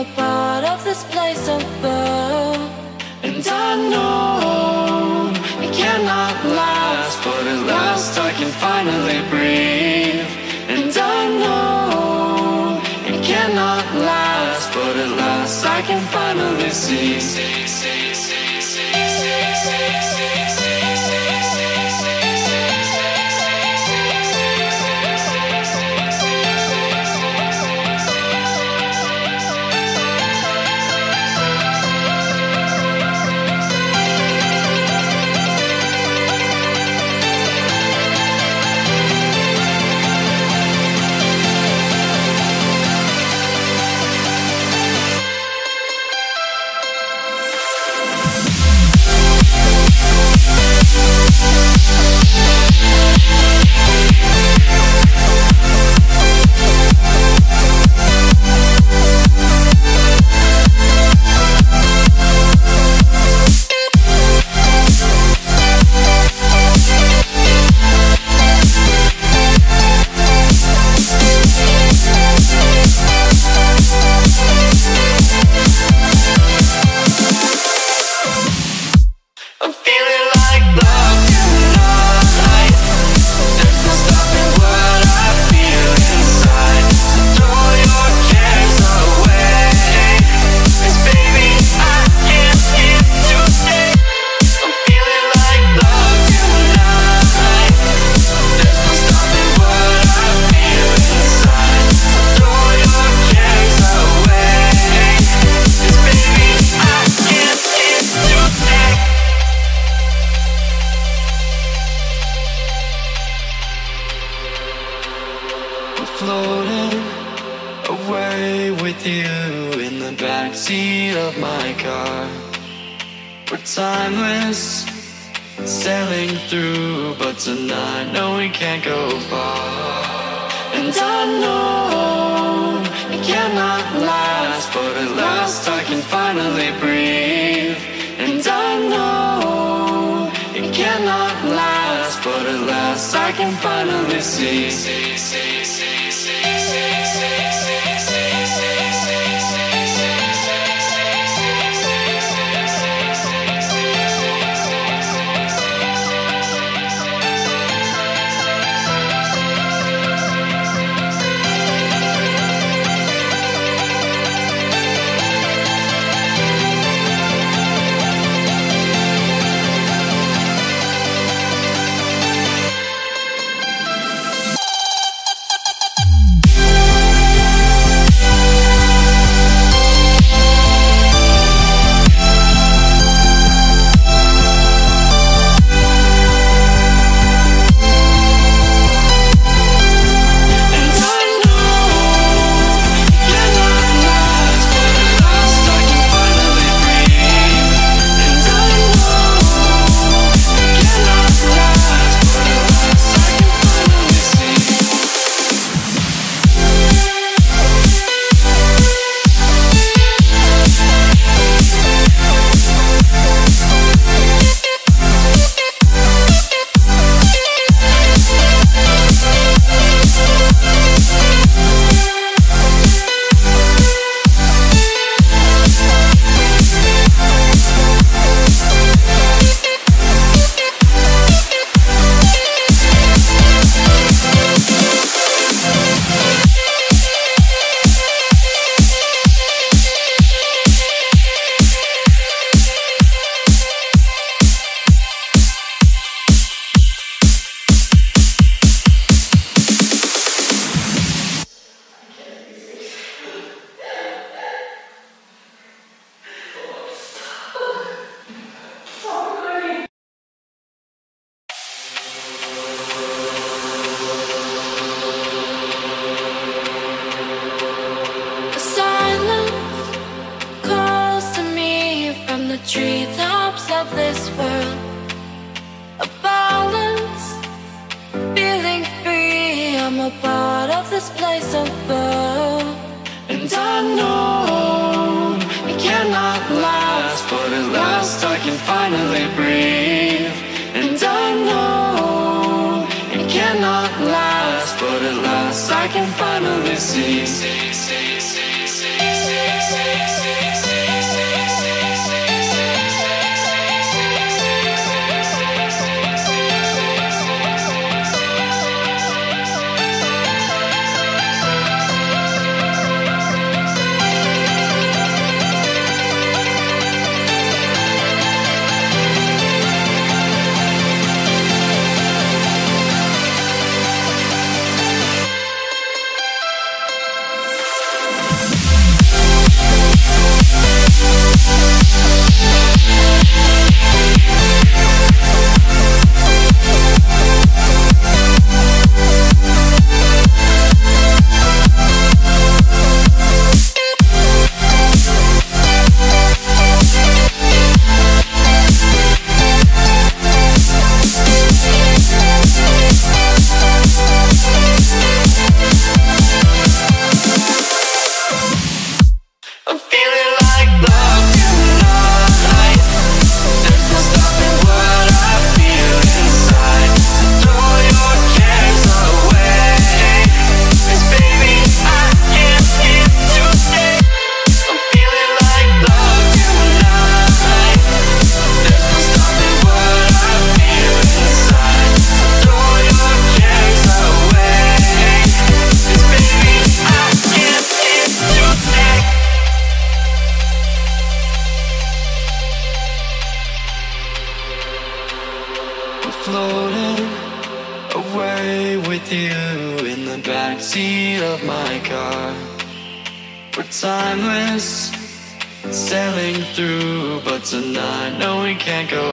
a part of this place above. And I know it cannot last, but at last I can finally breathe. And I know it cannot last, but at last I can finally see. Floating away with you in the backseat of my car. We're timeless, sailing through, but tonight, no, we can't go far. And I know it cannot last, but at last I can finally breathe. And I know it cannot last, but at last I can finally see. Treetops of this world, a balance, feeling free. I'm a part of this place above. And I know it cannot last, but at last I can finally breathe. And I know it cannot last, but at last I can finally see. I'm feeling like love tonight. There's no stopping what I feel inside. Throw your cares away, 'cause baby I am here to stay. I'm feeling like love tonight. There's no stopping what I feel inside. Throw your cares away, 'cause baby I am here to stay. Floating away with you in the backseat of my car. We're timeless, sailing through, but tonight, no, we can't go.